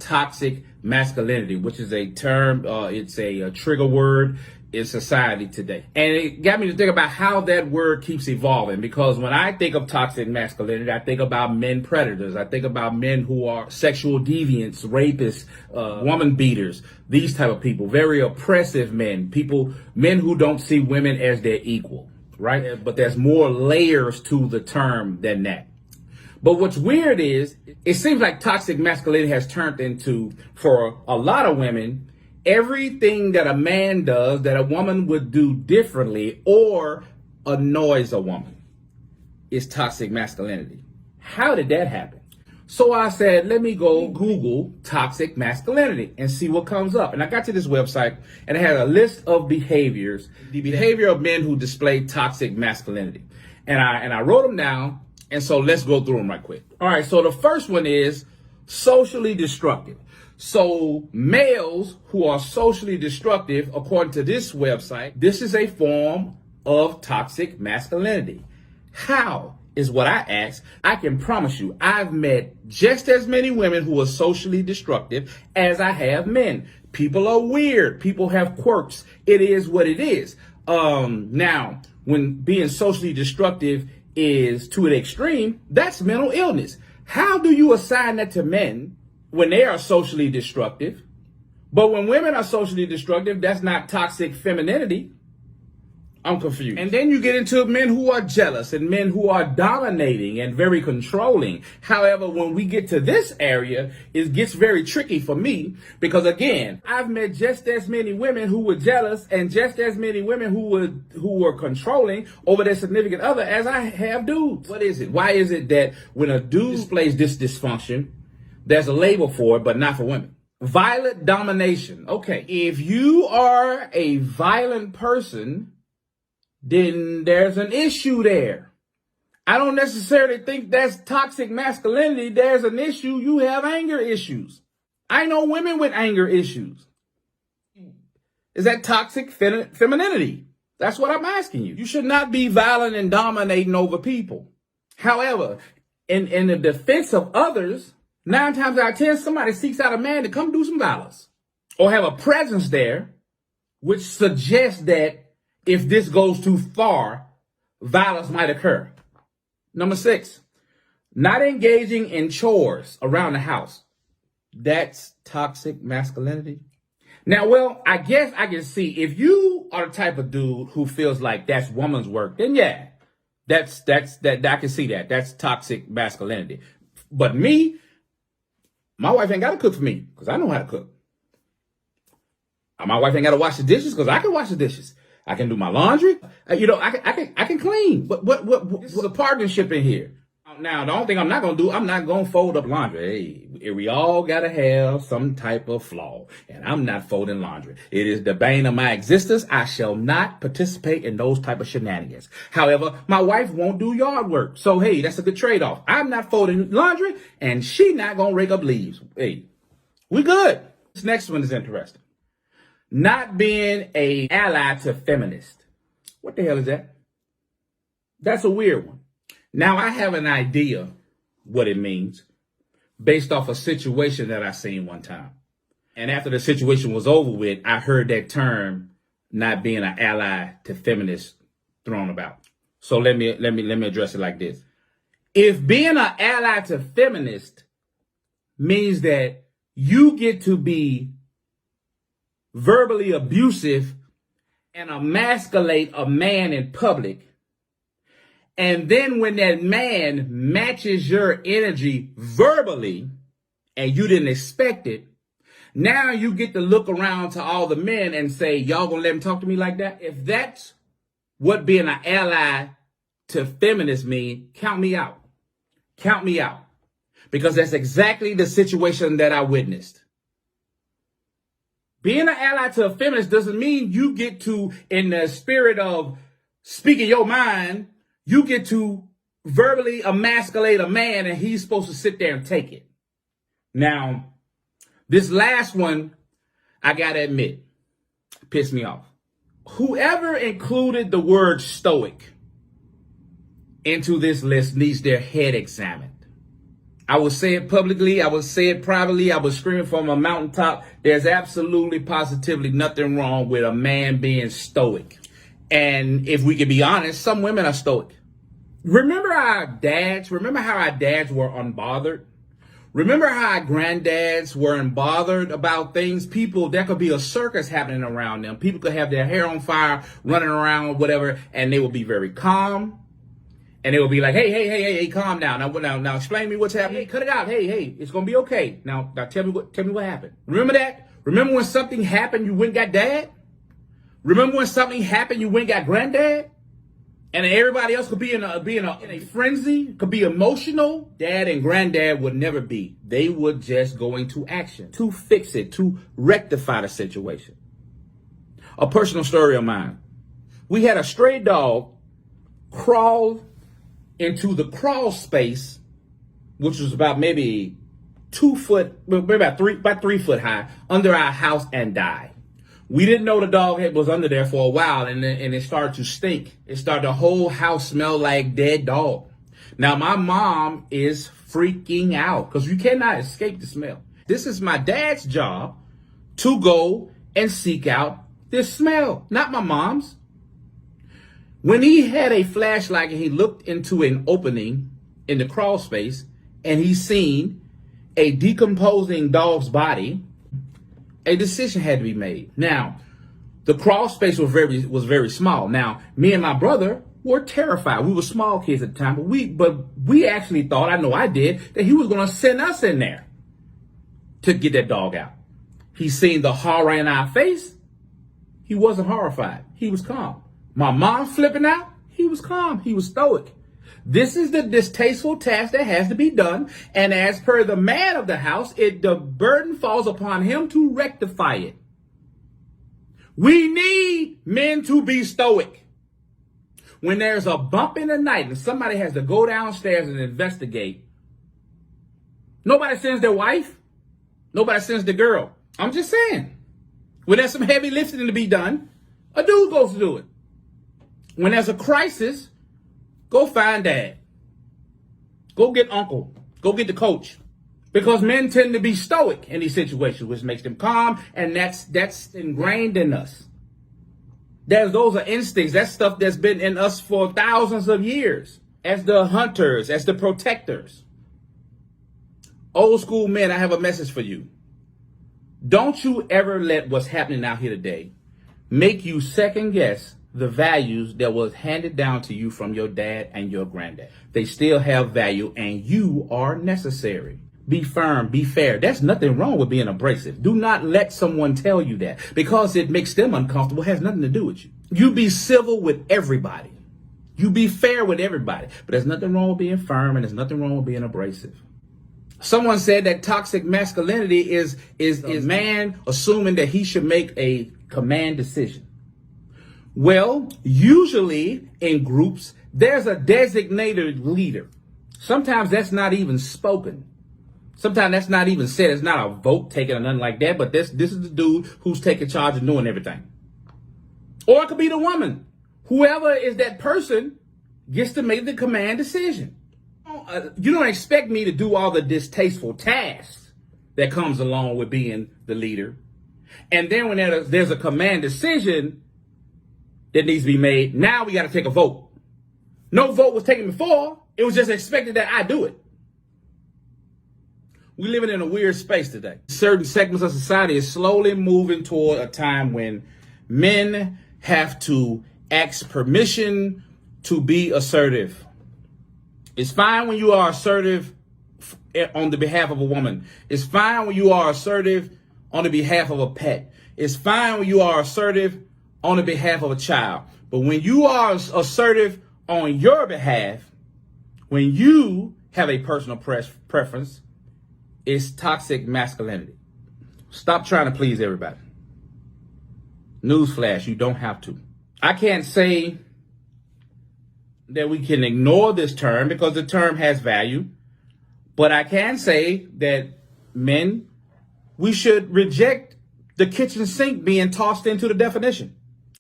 toxic masculinity, which is a term, it's a trigger word in society today. And it got me to think about how that word keeps evolving, because when I think of toxic masculinity, I think about men predators. I think about men who are sexual deviants, rapists, woman beaters, these type of people, very oppressive men, men who don't see women as their equal, right? But there's more layers to the term than that. But what's weird is it seems like toxic masculinity has turned into, for a lot of women, everything that a man does that a woman would do differently or annoys a woman is toxic masculinity. How did that happen? So I said, let me go Google toxic masculinity and see what comes up. And I got to this website and it had a list of behaviors, the behavior of men who display toxic masculinity. And I wrote them down. And so let's go through them right quick. All right. So the first one is socially destructive. So males who are socially destructive, according to this website, this is a form of toxic masculinity. How is what I asked. I can promise you, I've met just as many women who are socially destructive as I have men. People are weird. People have quirks. It is what it is. Now, when being socially destructive is to an extreme, that's mental illness. How do you assign that to men when they are socially destructive? But when women are socially destructive, that's not toxic femininity. I'm confused. And then you get into men who are jealous and men who are dominating and very controlling. However, when we get to this area, it gets very tricky for me because, again, I've met just as many women who were jealous and just as many women who were controlling over their significant other as I have dudes. What is it? Why is it that when a dude displays this dysfunction, there's a label for it, but not for women? Violent domination. Okay, if you are a violent person, then there's an issue there. I don't necessarily think that's toxic masculinity. There's an issue. You have anger issues. I know women with anger issues. Is that toxic femininity? That's what I'm asking you. You should not be violent and dominating over people. However, in the defense of others, 9 times out of 10, somebody seeks out a man to come do some violence or have a presence there, which suggests that if this goes too far, violence might occur. Number 6, not engaging in chores around the house. That's toxic masculinity. Now, well, I guess I can see if you are the type of dude who feels like that's woman's work, then yeah, that's I can see that. That's toxic masculinity. But me, my wife ain't got to cook for me because I know how to cook. My wife ain't got to wash the dishes because I can wash the dishes. I can do my laundry. I can clean. What? This is a partnership in here. Now, the only thing I'm not going to do, I'm not going to fold up laundry. Hey, we all got to have some type of flaw. And I'm not folding laundry. It is the bane of my existence. I shall not participate in those type of shenanigans. However, my wife won't do yard work. So, hey, that's a good trade-off. I'm not folding laundry, and she not going to rake up leaves. Hey, we good. This next one is interesting. Not being an ally to feminists. What the hell is that? That's a weird one. Now, I have an idea what it means based off a situation that I seen one time. And after the situation was over with, I heard that term, not being an ally to feminists, thrown about. So let me address it like this. If being an ally to feminists means that you get to be verbally abusive and emasculate a man in public, and then when that man matches your energy verbally and you didn't expect it, now you get to look around to all the men and say, y'all gonna let him talk to me like that? If that's what being an ally to feminists mean, count me out. Count me out. Because that's exactly the situation that I witnessed. Being an ally to a feminist doesn't mean you get to, in the spirit of speaking your mind, you get to verbally emasculate a man and he's supposed to sit there and take it. Now, this last one, I gotta admit, pissed me off. Whoever included the word stoic into this list needs their head examined. I will say it publicly. I will say it privately. I will scream it from a mountaintop. There's absolutely, positively nothing wrong with a man being stoic. And if we can be honest, some women are stoic. Remember how our dads were unbothered? Remember how our granddads weren't bothered about things? People, there could be a circus happening around them. People could have their hair on fire, running around, whatever, and they would be very calm. And they would be like, hey, calm down. Now, explain to me what's happening. Hey, cut it out. Hey, it's gonna be okay. Now, tell me what happened. Remember that? Remember when something happened, you went and got dad? Remember when something happened, you went and got granddad? And everybody else could be in a frenzy, could be emotional. Dad and granddad would never be. They would just go into action to fix it, to rectify the situation. A personal story of mine. We had a stray dog crawl into the crawl space, which was about maybe 2 foot, maybe about 3 foot high, under our house and die. We didn't know the dog was under there for a while, and it started to stink. It started, the whole house smelled like dead dog. Now, my mom is freaking out because you cannot escape the smell. This is my dad's job to go and seek out this smell, not my mom's. When he had a flashlight and he looked into an opening in the crawl space and he seen a decomposing dog's body, a decision had to be made. Now, the crawl space was very small. Now, me and my brother were terrified. We were small kids at the time, but we actually thought, I know I did, that he was going to send us in there to get that dog out. He seen the horror in our face. He wasn't horrified. He was calm. My mom flipping out. He was calm. He was stoic. This is the distasteful task that has to be done. And as per the man of the house, the burden falls upon him to rectify it. We need men to be stoic. When there's a bump in the night and somebody has to go downstairs and investigate, nobody sends their wife. Nobody sends the girl. I'm just saying. When there's some heavy lifting to be done, a dude goes to do it. When there's a crisis, go find dad. Go get uncle. Go get the coach. Because men tend to be stoic in these situations, which makes them calm, and that's ingrained in us. Those are instincts. That's stuff that's been in us for thousands of years. As the hunters, as the protectors. Old school men, I have a message for you. Don't you ever let what's happening out here today make you second guess the values that was handed down to you from your dad and your granddad. They still have value and you are necessary. Be firm, be fair. There's nothing wrong with being abrasive. Do not let someone tell you that because it makes them uncomfortable. It has nothing to do with you. You be civil with everybody. You be fair with everybody. But there's nothing wrong with being firm and there's nothing wrong with being abrasive. Someone said that toxic masculinity is a man assuming that he should make a command decision. Well, usually in groups, there's a designated leader. Sometimes that's not even spoken. Sometimes that's not even said. It's not a vote taken or nothing like that, but this is the dude who's taking charge and doing everything. Or it could be the woman. Whoever is that person gets to make the command decision. You don't expect me to do all the distasteful tasks that comes along with being the leader. And then when there's a command decision that needs to be made, now we got to take a vote. No vote was taken before. It was just expected that I do it. We're living in a weird space today. Certain segments of society is slowly moving toward a time when men have to ask permission to be assertive. It's fine when you are assertive on the behalf of a woman. It's fine when you are assertive on the behalf of a pet. It's fine when you are assertive on the behalf of a child. But when you are assertive on your behalf, when you have a personal preference, it's toxic masculinity. Stop trying to please everybody. Newsflash, you don't have to. I can't say that we can ignore this term because the term has value, but I can say that men, we should reject the kitchen sink being tossed into the definition.